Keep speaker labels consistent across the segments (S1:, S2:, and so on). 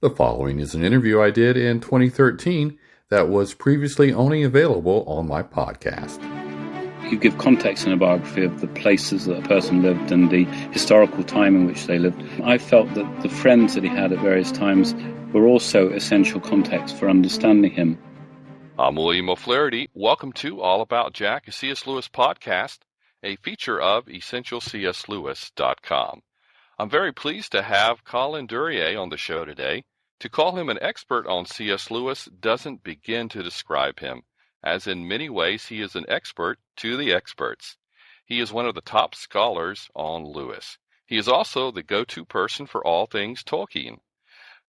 S1: The following is an interview I did in 2013 that was previously only available on my podcast.
S2: You give context in a biography of the places that a person lived and the historical time in which they lived. I felt that the friends that he had at various times were also essential context for understanding him.
S3: I'm William O'Flaherty. Welcome to All About Jack, a C.S. Lewis podcast, a feature of EssentialCSLewis.com. I'm very pleased to have Colin Duriez on the show today. To call him an expert on C.S. Lewis doesn't begin to describe him, as in many ways he is an expert to the experts. He is one of the top scholars on Lewis. He is also the go-to person for all things Tolkien.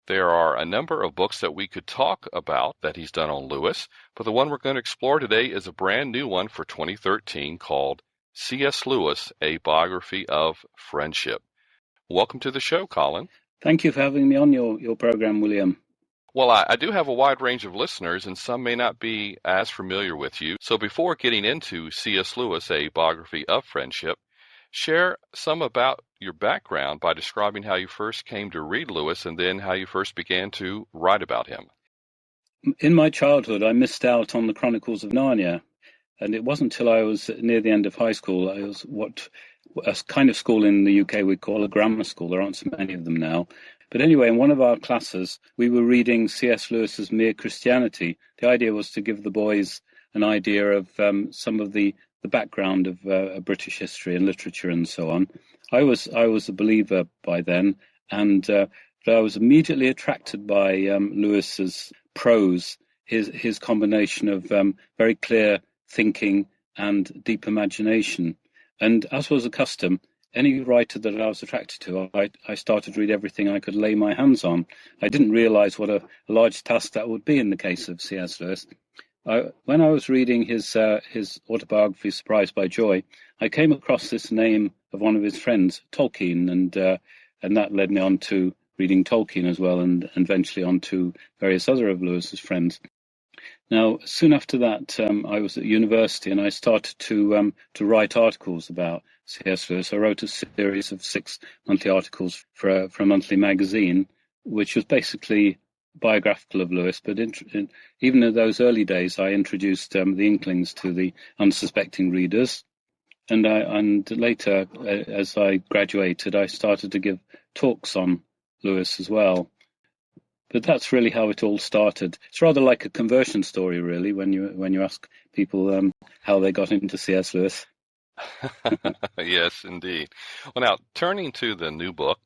S3: There are a number of books that we could talk about that he's done on Lewis, but the one we're going to explore today is a brand new one for 2013 called C.S. Lewis, A Biography of Friendship. Welcome to the show, Colin.
S2: Thank you for having me on your program, William.
S3: Well, I do have a wide range of listeners, and some may not be as familiar with you. So before getting into C.S. Lewis, A Biography of Friendship, share some about your background by describing how you first came to read Lewis and then how you first began to write about him.
S2: In my childhood, I missed out on the Chronicles of Narnia, and it wasn't until I was near the end of high school. I was what a kind of school in the UK we'd call a grammar school. There aren't so many of them now. But anyway, in one of our classes, we were reading C.S. Lewis's Mere Christianity. The idea was to give the boys an idea of some of the background of British history and literature and so on. I was a believer by then, and I was immediately attracted by Lewis's prose, his combination of very clear thinking and deep imagination. And as was the custom, any writer that I was attracted to, I started to read everything I could lay my hands on. I didn't realize what a large task that would be in the case of C.S. Lewis. When I was reading his autobiography, Surprised by Joy, I came across this name of one of his friends, Tolkien, and that led me on to reading Tolkien as well, and eventually on to various other of Lewis's friends. Now, soon after that, I was at university and I started to write articles about C.S. Lewis. I wrote a series of 6 monthly articles for a monthly magazine, which was basically biographical of Lewis. But even in those early days, I introduced the Inklings to the unsuspecting readers. And later, as I graduated, I started to give talks on Lewis as well. But that's really how it all started. It's rather like a conversion story, really, when you ask people how they got into C.S. Lewis.
S3: Yes, indeed. Well, now, turning to the new book,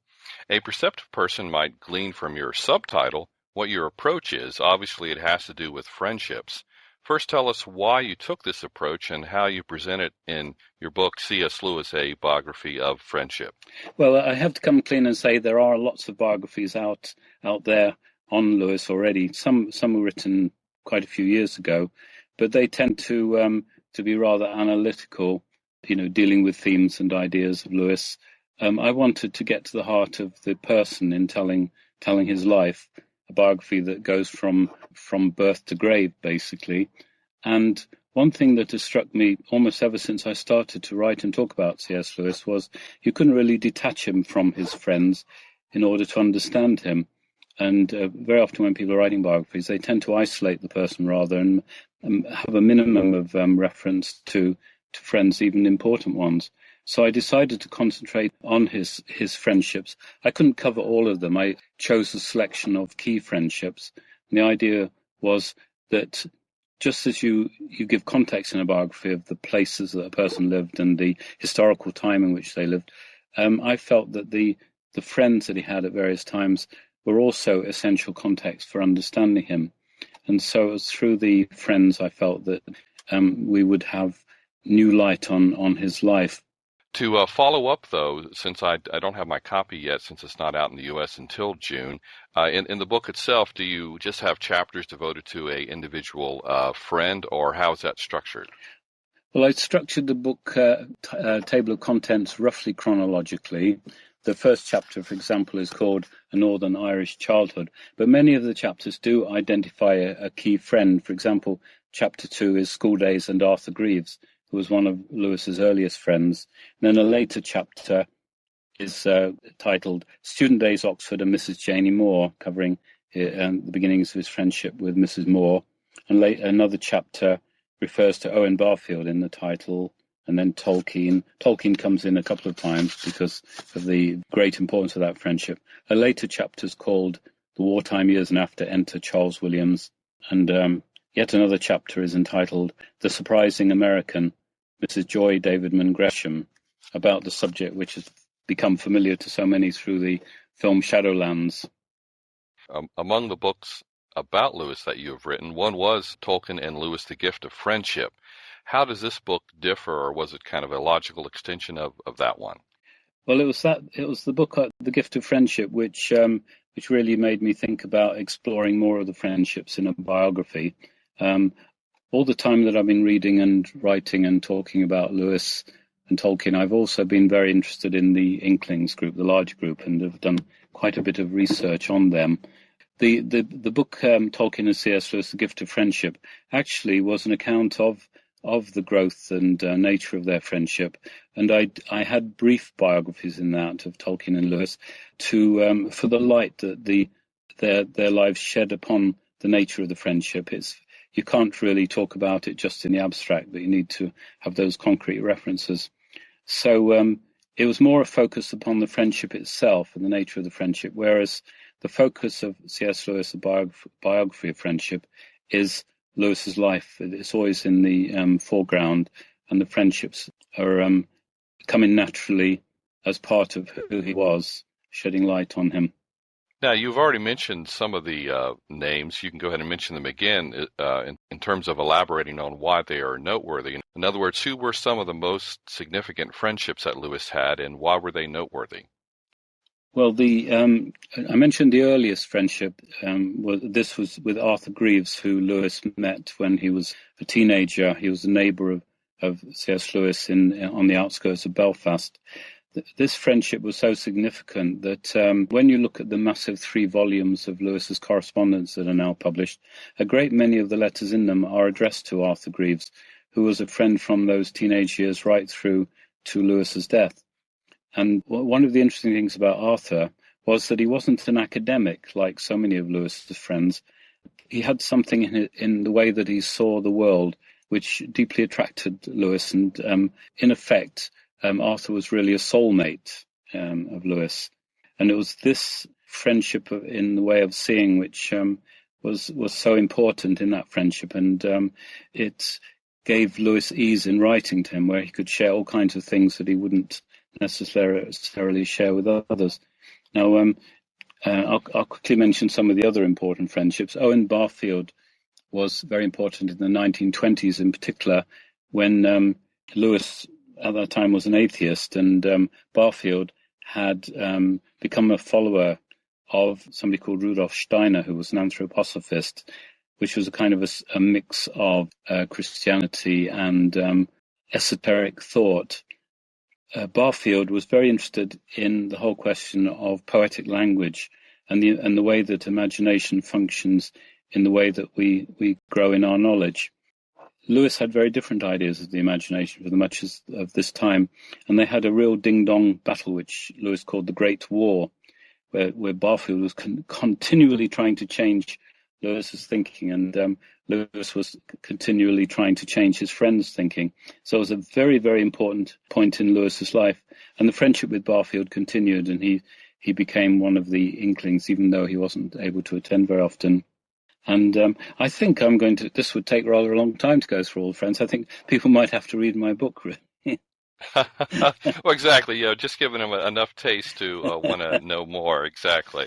S3: a perceptive person might glean from your subtitle what your approach is. Obviously, it has to do with friendships. First, tell us why you took this approach and how you present it in your book, C.S. Lewis, A Biography of Friendship.
S2: Well, I have to come clean and say there are lots of biographies out there on Lewis already. Some were written quite a few years ago, but they tend to be rather analytical, dealing with themes and ideas of Lewis. I wanted to get to the heart of the person in telling his life, a biography that goes from birth to grave, basically. And one thing that has struck me almost ever since I started to write and talk about C.S. Lewis was you couldn't really detach him from his friends in order to understand him. And very often when people are writing biographies, they tend to isolate the person rather and have a minimum of reference to friends, even important ones. So I decided to concentrate on his friendships. I couldn't cover all of them. I chose a selection of key friendships. And the idea was that just as you give context in a biography of the places that a person lived and the historical time in which they lived, I felt that the friends that he had at various times were also essential context for understanding him. And so it was through the friends I felt that we would have new light on his life.
S3: To follow up, though, since I don't have my copy yet, since it's not out in the U.S. until June, in the book itself, do you just have chapters devoted to a individual friend, or how is that structured?
S2: Well, I structured the book table of contents roughly chronologically. The first chapter, for example, is called A Northern Irish Childhood, but many of the chapters do identify a key friend. For example, chapter 2 is School Days and Arthur Greaves, who was one of Lewis's earliest friends. And then a later chapter is titled Student Days, Oxford and Mrs. Janie Moore, covering the beginnings of his friendship with Mrs. Moore. And another chapter refers to Owen Barfield in the title, and then Tolkien. Tolkien comes in a couple of times because of the great importance of that friendship. A later chapter is called The Wartime Years and After, Enter Charles Williams. And yet another chapter is entitled The Surprising American, Mrs. Joy Davidman Gresham, about the subject which has become familiar to so many through the film Shadowlands.
S3: Among the books about Lewis that you have written, one was Tolkien and Lewis, The Gift of Friendship. How does this book differ, or was it kind of a logical extension of that one?
S2: Well, it was the book, The Gift of Friendship, which really made me think about exploring more of the friendships in a biography. All the time that I've been reading and writing and talking about Lewis and Tolkien, I've also been very interested in the Inklings group, the large group, and have done quite a bit of research on them. The book Tolkien and C.S. Lewis, The Gift of Friendship, actually was an account of the growth and nature of their friendship, and I had brief biographies in that of Tolkien and Lewis for the light that their lives shed upon the nature of the friendship. You can't really talk about it just in the abstract, but you need to have those concrete references. So it was more a focus upon the friendship itself and the nature of the friendship, whereas the focus of C.S. Lewis, a biography of friendship, is Lewis's life. It's always in the foreground, and the friendships are coming naturally as part of who he was, shedding light on him.
S3: Now, you've already mentioned some of the names. You can go ahead and mention them again in terms of elaborating on why they are noteworthy. In other words, who were some of the most significant friendships that Lewis had, and why were they noteworthy?
S2: Well, I mentioned the earliest friendship. This was with Arthur Greeves, who Lewis met when he was a teenager. He was a neighbour of C.S. Lewis on the outskirts of Belfast. This friendship was so significant that when you look at the massive 3 volumes of Lewis's correspondence that are now published, a great many of the letters in them are addressed to Arthur Greeves, who was a friend from those teenage years right through to Lewis's death. And one of the interesting things about Arthur was that he wasn't an academic like so many of Lewis's friends. He had something in the way that he saw the world which deeply attracted Lewis, and in effect, Arthur was really a soulmate of Lewis. And it was this friendship in the way of seeing which was so important in that friendship, and it gave Lewis ease in writing to him, where he could share all kinds of things that he wouldn't necessarily share with others. Now, I'll quickly mention some of the other important friendships. Owen Barfield was very important in the 1920s, in particular, when Lewis at that time was an atheist, and Barfield had become a follower of somebody called Rudolf Steiner, who was an anthroposophist, which was a kind of a mix of Christianity and esoteric thought. Barfield was very interested in the whole question of poetic language and the way that imagination functions in the way that we grow in our knowledge. Lewis had very different ideas of the imagination for the much of this time, and they had a real ding-dong battle, which Lewis called the Great War, where Barfield was continually trying to change Lewis's thinking, and Lewis was continually trying to change his friend's thinking. So it was a very, very important point in Lewis's life, and the friendship with Barfield continued, and he became one of the Inklings, even though he wasn't able to attend very often. And I think this would take rather a long time to go through all the friends. I think people might have to read my book, really.
S3: Well, exactly. Just giving them enough taste to want to know more. Exactly.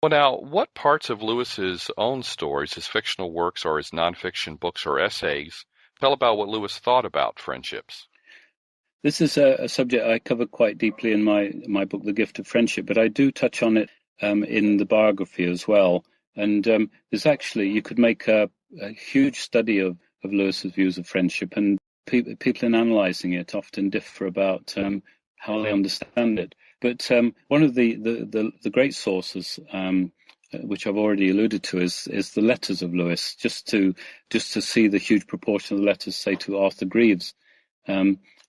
S3: Well, now, what parts of Lewis's own stories, his fictional works or his nonfiction books or essays, tell about what Lewis thought about friendships?
S2: This is a subject I cover quite deeply in my book, The Gift of Friendship, but I do touch on it in the biography as well. And there's actually, you could make a huge study of Lewis's views of friendship, and people in analysing it often differ about how they understand it. But one of the great sources, which I've already alluded to, is the letters of Lewis. Just to see the huge proportion of the letters, say, to Arthur Greeves.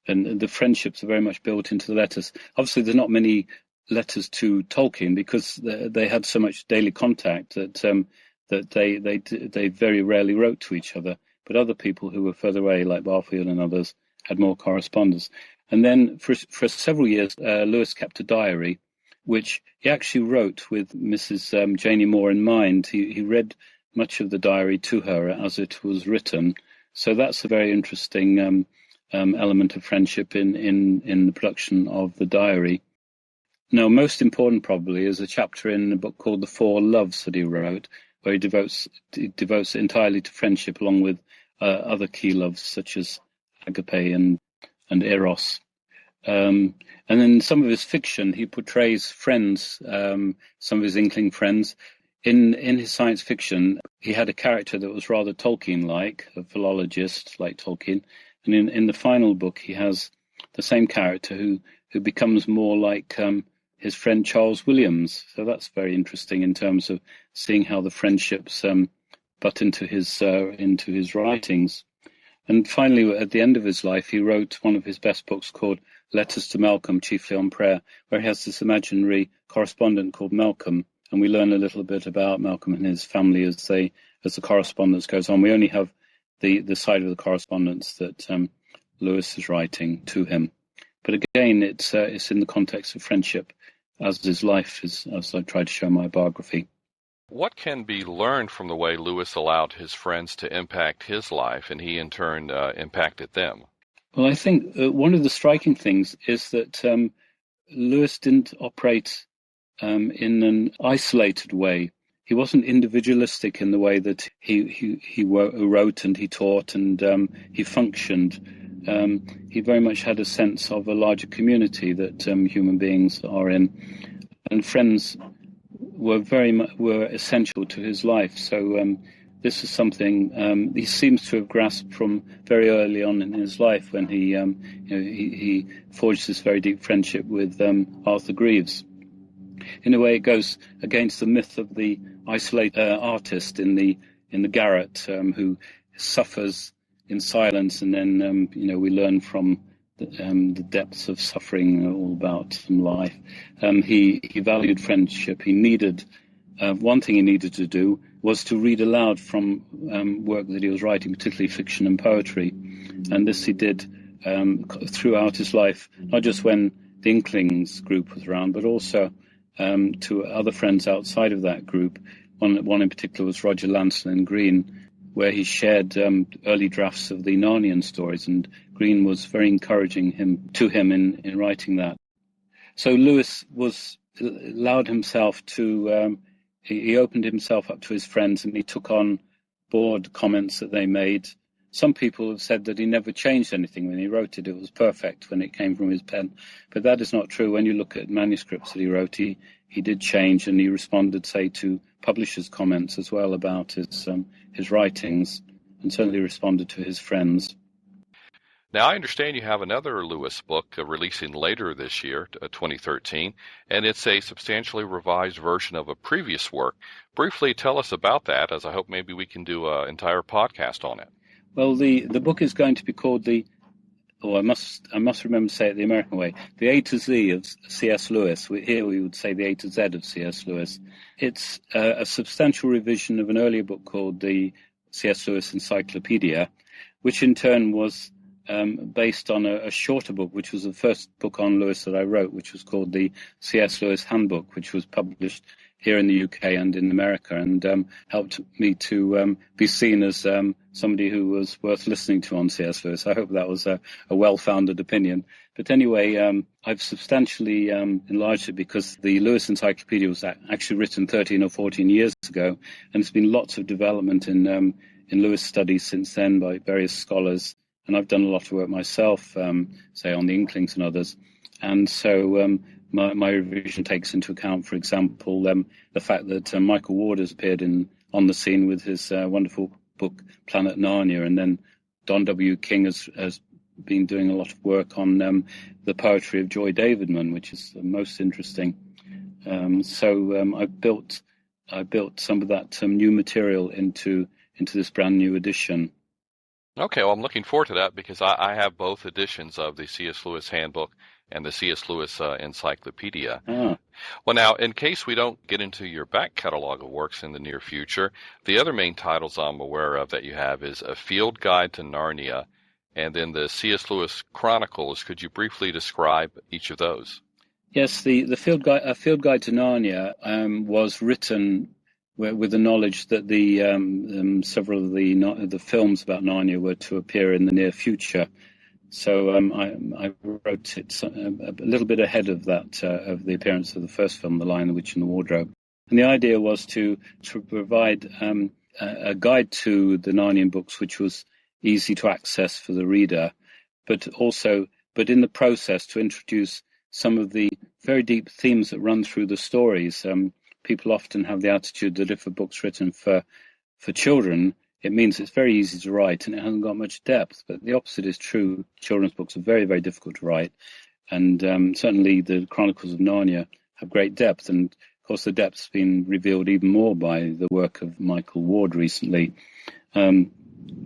S2: and the friendships are very much built into the letters. Obviously, there's not many letters to Tolkien because they had so much daily contact that they very rarely wrote to each other. But other people who were further away, like Barfield and others, had more correspondence. And then for several years, Lewis kept a diary, which he actually wrote with Mrs. Janie Moore in mind. He read much of the diary to her as it was written. So that's a very interesting element of friendship in the production of the diary. Now, most important probably is a chapter in a book called The Four Loves that he wrote, where he devotes it entirely to friendship, along with other key loves such as agape and eros. And in some of his fiction, he portrays friends, some of his Inkling friends. In his science fiction, he had a character that was rather Tolkien-like, a philologist like Tolkien. And in the final book, he has the same character who becomes more like his friend Charles Williams. So that's very interesting in terms of seeing how the friendships butt into his writings. And finally, at the end of his life, he wrote one of his best books called Letters to Malcolm, chiefly on prayer, where he has this imaginary correspondent called Malcolm, and we learn a little bit about Malcolm and his family as the correspondence goes on. We only have the side of the correspondence that Lewis is writing to him. But again, it's in the context of friendship, as his life is, as I tried to show in my biography.
S3: What can be learned from the way Lewis allowed his friends to impact his life, and he in turn impacted them?
S2: Well, I think one of the striking things is that Lewis didn't operate in an isolated way. He wasn't individualistic in the way that he wrote and he taught and he functioned. He very much had a sense of a larger community that human beings are in, and friends were essential to his life. So this is something he seems to have grasped from very early on in his life, when he forged this very deep friendship with Arthur Greeves. In a way, it goes against the myth of the isolated artist in the garret who suffers in silence, and then we learn from the depths of suffering all about in life. He valued friendship. He needed one thing he needed to do was to read aloud from work that he was writing, particularly fiction and poetry, and this he did throughout his life, not just when the Inklings group was around, but also to other friends outside of that group. One in particular was Roger Lancelyn Green, where he shared early drafts of the Narnian stories, and Green was very encouraging to him in writing that. So Lewis allowed himself to, he opened himself up to his friends, and he took on board comments that they made. Some people have said that he never changed anything when he wrote it. It was perfect when it came from his pen. But that is not true. When you look at manuscripts that he wrote, he did change, and he responded, say, to publishers' comments as well about his writings, and certainly responded to his friends.
S3: Now, I understand you have another Lewis book releasing later this year, 2013, and it's a substantially revised version of a previous work. Briefly tell us about that, as I hope maybe we can do an entire podcast on it.
S2: Well, the book is going to be called I must remember to say it the American way, the A to Z of C.S. Lewis. Here we would say the A to Z of C.S. Lewis. It's a substantial revision of an earlier book called the C.S. Lewis Encyclopedia, which in turn was based on a shorter book, which was the first book on Lewis that I wrote, which was called the C.S. Lewis Handbook, which was published here in the UK and in America, and helped me to be seen as somebody who was worth listening to on C.S. Lewis. I hope that was a well-founded opinion. But anyway, I've substantially enlarged it, because the Lewis Encyclopedia was actually written 13 or 14 years ago, and there's been lots of development in Lewis studies since then by various scholars. And I've done a lot of work myself, say on the Inklings and others. And so my revision takes into account, for example, the fact that Michael Ward has appeared on the scene with his wonderful book Planet Narnia, and then Don W. King has been doing a lot of work on the poetry of Joy Davidman, which is most interesting. So I built some of that new material into this brand new edition.
S3: Okay, well, I'm looking forward to that because I have both editions of the C.S. Lewis Handbook and the C.S. Lewis Encyclopedia.
S2: Ah.
S3: Well, now, in case we don't get into your back catalog of works in the near future, the other main titles I'm aware of that you have is A Field Guide to Narnia and then the C.S. Lewis Chronicles. Could you briefly describe each of those?
S2: Yes, the Field Guide, A Field Guide to Narnia was written with the knowledge that the several of the films about Narnia were to appear in the near future. So I wrote it a little bit ahead of that, of the appearance of the first film, The Lion, the Witch, and the Wardrobe. And the idea was to provide a guide to the Narnian books, which was easy to access for the reader, but in the process to introduce some of the very deep themes that run through the stories. People often have the attitude that if a book's written for children, it means it's very easy to write and it hasn't got much depth. But the opposite is true. Children's books are very, very difficult to write. And certainly the Chronicles of Narnia have great depth. And of course, the depth's been revealed even more by the work of Michael Ward recently.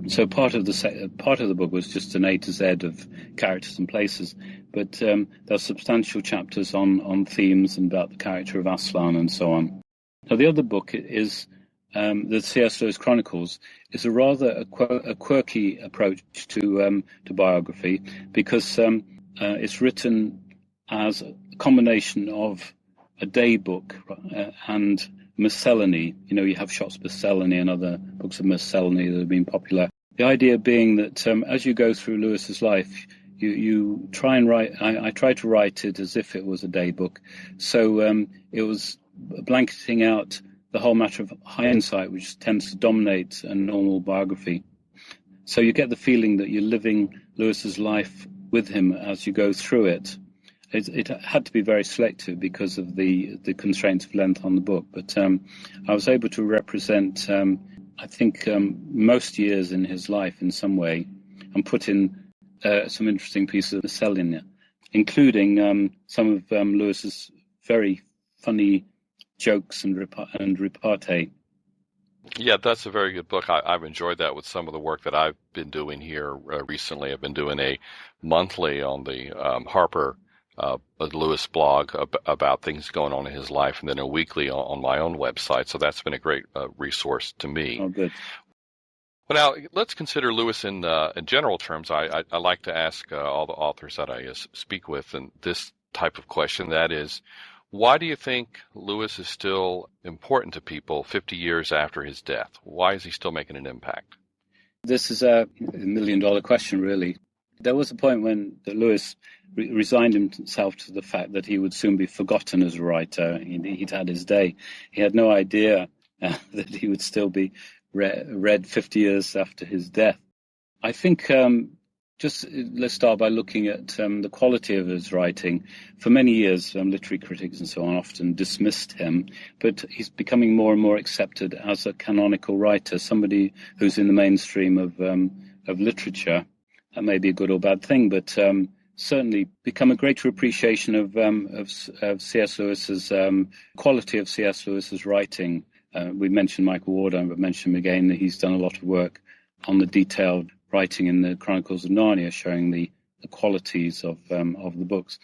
S2: So part of the book was just an A to Z of characters and places, but there are substantial chapters on themes and about the character of Aslan and so on. Now the other book is the C.S. Lewis Chronicles is a rather a quirky approach to biography because it's written as a combination of a day book and miscellany. You know, you have Shots Miscellany and other books of miscellany that have been popular. The idea being that as you go through Lewis's life, you try and write. I try to write it as if it was a day book. So it was blanketing out the whole matter of hindsight, which tends to dominate a normal biography. So you get the feeling that you're living Lewis's life with him as you go through it. It had to be very selective because of the constraints of length on the book, but I was able to represent, I think, most years in his life in some way, and put in some interesting pieces of miscellany, including some of Lewis's very funny jokes and repartee.
S3: Yeah, that's a very good book. I've enjoyed that with some of the work that I've been doing here recently. I've been doing a monthly on the Harper Lewis blog about things going on in his life, and then a weekly on my own website. So that's been a great resource to me.
S2: Oh, good.
S3: Well, now let's consider Lewis in general terms. I like to ask all the authors that I speak with and this type of question. That is, why do you think Lewis is still important to people 50 years after his death? Why is he still making an impact?
S2: This is a million-dollar question, really. There was a point when Lewis resigned himself to the fact that he would soon be forgotten as a writer. He'd had his day. He had no idea that he would still be read 50 years after his death. I think just let's start by looking at the quality of his writing. For many years, literary critics and so on often dismissed him, but he's becoming more and more accepted as a canonical writer, somebody who's in the mainstream of literature. That may be a good or bad thing, but certainly become a greater appreciation of C.S. Lewis's quality of C.S. Lewis's writing. We mentioned Michael Ward, but mentioned him again that he's done a lot of work on the detailed writing in the Chronicles of Narnia, showing the qualities of the books.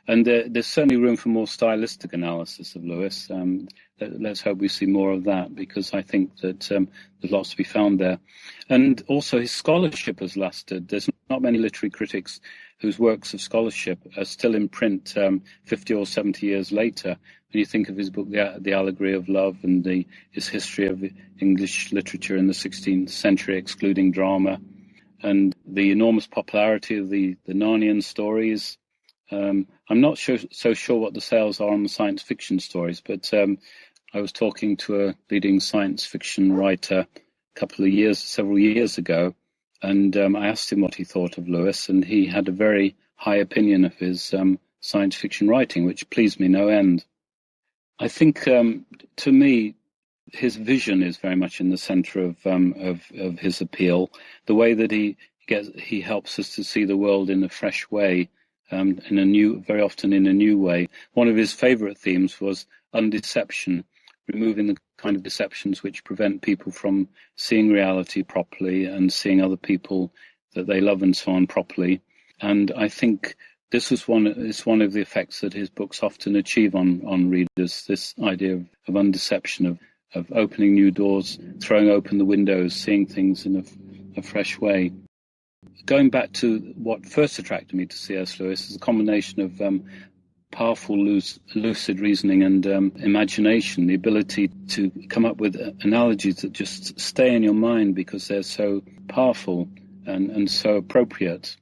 S2: And there's certainly room for more stylistic analysis of Lewis. Let's hope we see more of that, because I think that there's lots to be found there. And also his scholarship has lasted. There's not many literary critics whose works of scholarship are still in print 50 or 70 years later. When you think of his book, The Allegory of Love, and his history of English literature in the 16th century, excluding drama, and the enormous popularity of the Narnian stories. I'm not so sure what the sales are on the science fiction stories, but I was talking to a leading science fiction writer several years ago, and I asked him what he thought of Lewis, and he had a very high opinion of his science fiction writing, which pleased me no end. I think, to me, his vision is very much in the center of his appeal. The way that he helps us to see the world in a fresh way, very often in a new way. One of his favorite themes was undeception, removing the kind of deceptions which prevent people from seeing reality properly and seeing other people that they love and so on properly. And I think this is one of the effects that his books often achieve on readers, this idea of undeception, of opening new doors, throwing open the windows, seeing things in a fresh way. Going back to what first attracted me to C.S. Lewis is a combination of powerful lucid reasoning and imagination, the ability to come up with analogies that just stay in your mind because they're so powerful and so appropriate.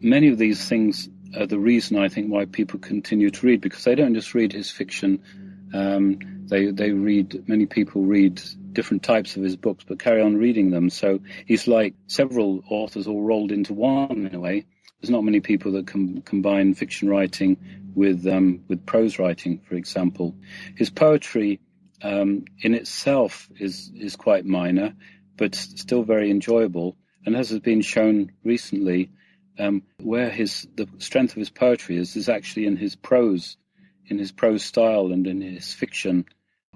S2: Many of these things are the reason, I think, why people continue to read, because they don't just read his fiction. Many people read different types of his books, but carry on reading them. So he's like several authors all rolled into one in a way. There's not many people that can combine fiction writing with prose writing, for example. His poetry in itself is quite minor, but still very enjoyable. And as has been shown recently, where the strength of his poetry is actually in his prose style and in his fiction,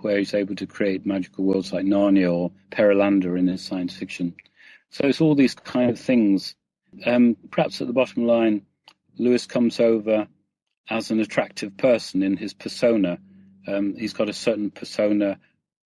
S2: where he's able to create magical worlds like Narnia or Perelandra in his science fiction. So it's all these kind of things. Perhaps at the bottom line, Lewis comes over as an attractive person in his persona. He's got a certain persona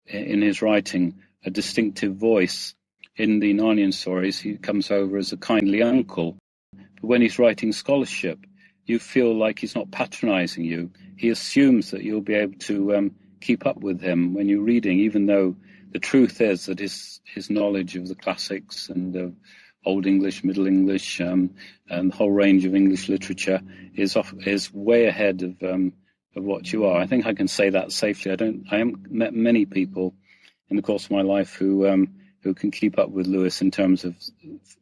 S2: in his writing, a distinctive voice. In the Narnian stories, he comes over as a kindly uncle. But when he's writing scholarship, you feel like he's not patronizing you. He assumes that you'll be able to keep up with him when you're reading, even though the truth is that his knowledge of the classics and Old English, Middle English, and the whole range of English literature is way ahead of what you are. I think I can say that safely. I haven't met many people in the course of my life who can keep up with Lewis in terms of,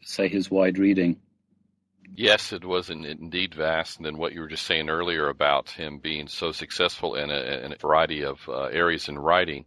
S2: say, his wide reading.
S3: Yes, it was indeed vast. And then what you were just saying earlier about him being so successful in a variety of areas in writing,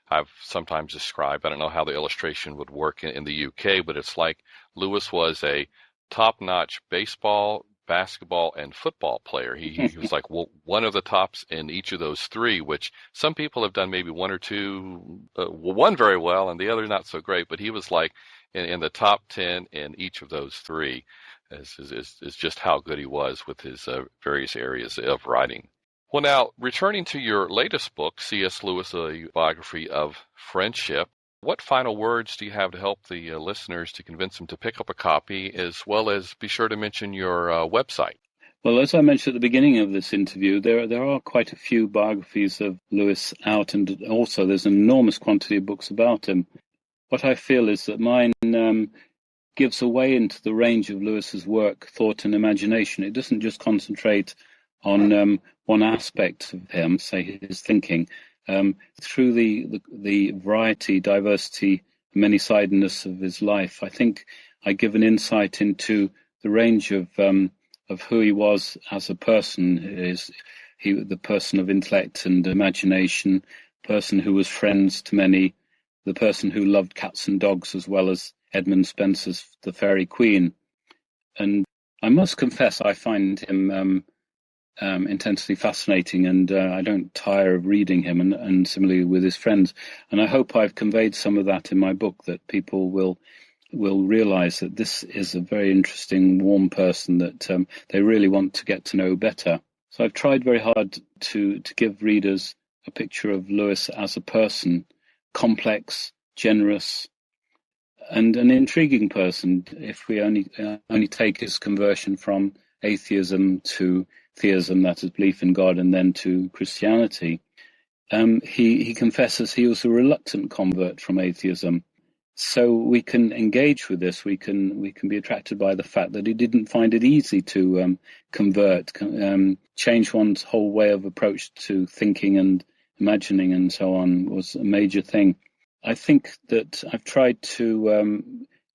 S3: I've sometimes described, I don't know how the illustration would work in the UK, but it's like Lewis was a top-notch baseball, basketball, and football player. He was like one of the tops in each of those three, which some people have done maybe one or two, one very well and the other not so great, but he was like in the top 10 in each of those three. Is just how good he was with his various areas of writing. Well, now, returning to your latest book, C.S. Lewis, a Biography of Friendship, what final words do you have to help the listeners to convince them to pick up a copy, as well as be sure to mention your website?
S2: Well, as I mentioned at the beginning of this interview, there are quite a few biographies of Lewis out, and also there's an enormous quantity of books about him. What I feel is that mine gives a way into the range of Lewis's work, thought, and imagination. It doesn't just concentrate on one aspect of him, say his thinking. Through the variety, diversity, many-sidedness of his life, I think I give an insight into the range of who he was as a person. The person of intellect and imagination, person who was friends to many, the person who loved cats and dogs as well as Edmund Spenser's The Fairy Queen. And I must confess I find him intensely fascinating, and I don't tire of reading him, and similarly with his friends. And I hope I've conveyed some of that in my book, that people will realize that this is a very interesting, warm person that they really want to get to know better. So I've tried very hard to give readers a picture of Lewis as a person, complex, generous, and an intriguing person. If we only take his conversion from atheism to theism, that is belief in God, and then to Christianity, he confesses he was a reluctant convert from atheism. So we can engage with this. We can be attracted by the fact that he didn't find it easy to convert, change one's whole way of approach to thinking and imagining and so on was a major thing. I think that I've tried to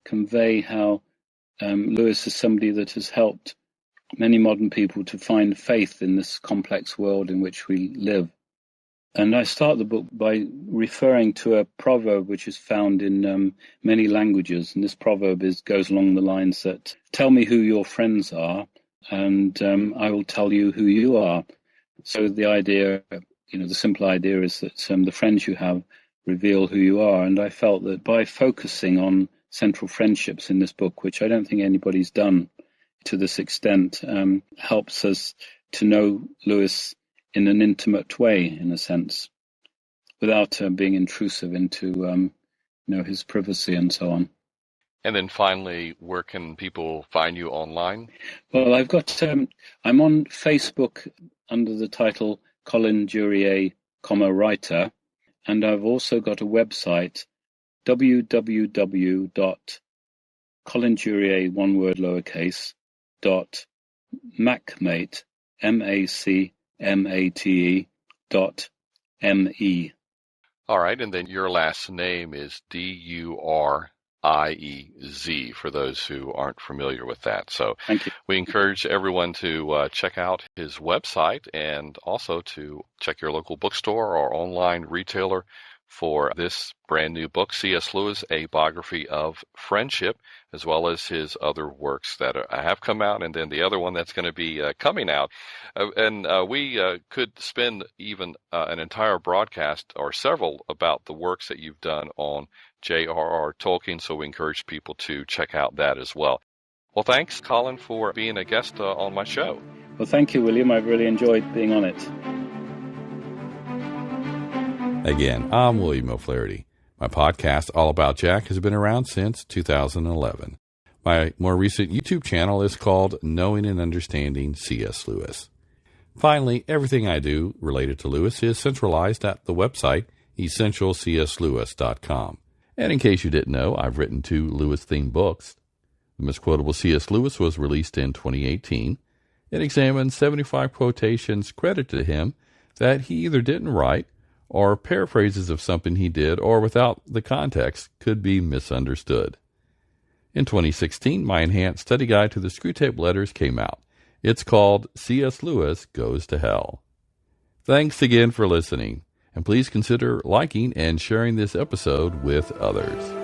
S2: convey how Lewis is somebody that has helped many modern people to find faith in this complex world in which we live. And I start the book by referring to a proverb which is found in many languages. And this proverb goes along the lines that, tell me who your friends are, and I will tell you who you are. So the idea, the simple idea is that the friends you have reveal who you are. And I felt that by focusing on central friendships in this book, which I don't think anybody's done to this extent, helps us to know Lewis in an intimate way, in a sense, without being intrusive into his privacy and so on.
S3: And then finally, where can people find you online?
S2: Well, I've got I'm on Facebook under the title Colin Duriez, writer, and I've also got a website, www.colinduriez, one word lowercase, .macmate, MACMATE.me.
S3: All right, and then your last name is Duriez, for those who aren't familiar with that. So
S2: thank you.
S3: We encourage everyone to check out his website and also to check your local bookstore or online retailer for this brand new book, C.S. Lewis, A Biography of Friendship, as well as his other works that have come out, and then the other one that's going to be coming out. We could spend even an entire broadcast or several about the works that you've done on J.R.R. Tolkien, so we encourage people to check out that as well. Well, thanks, Colin, for being a guest on my show.
S2: Well, thank you, William. I've really enjoyed being on it.
S1: Again, I'm William O'Flaherty. My podcast, All About Jack, has been around since 2011. My more recent YouTube channel is called Knowing and Understanding C.S. Lewis. Finally, everything I do related to Lewis is centralized at the website essentialcslewis.com. And in case you didn't know, I've written 2 Lewis-themed books. The Misquotable C.S. Lewis was released in 2018. It examines 75 quotations credited to him that he either didn't write or paraphrases of something he did or without the context could be misunderstood. In 2016, my enhanced study guide to the Screwtape letters came out. It's called C.S. Lewis Goes to Hell. Thanks again for listening, and please consider liking and sharing this episode with others.